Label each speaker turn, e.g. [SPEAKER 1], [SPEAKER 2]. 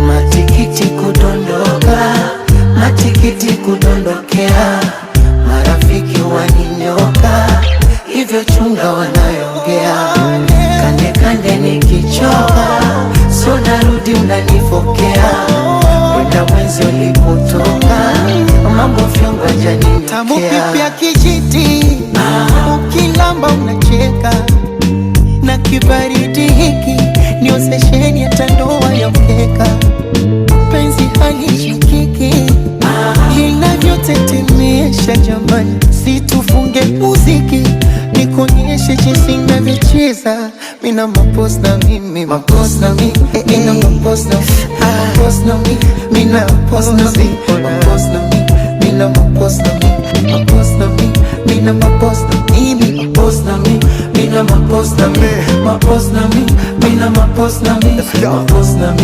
[SPEAKER 1] Matikiti kudondoka, matikiti kudondokea, marafiki waninyoka, hivyo chunga wanayongea. Kande kande nikichoka, so narudi unanifokea, wenda mwenzi ulipotoka, mambo fyongo janinyokia.
[SPEAKER 2] Tamu pipi ya kijiti, ukilamba unacheka, na kibaridi hiki ndio sesheni ya tandoa ya mkeka. Penzi halishikiki linavyotetemesha, jamani, situfunge muziki nikonyeshe jinsi navyocheza. Mina mapos na mimi, mapos na mimi, mina mapos na mimi, mina mapos na mimi, mapos na mimi, mina mapos na mimi, mapos na mimi, mina mapos na mimi, mapos na mimi, mina mapos na mimi, mapos na mimi, mina mapos na mimi, mapos na mimi.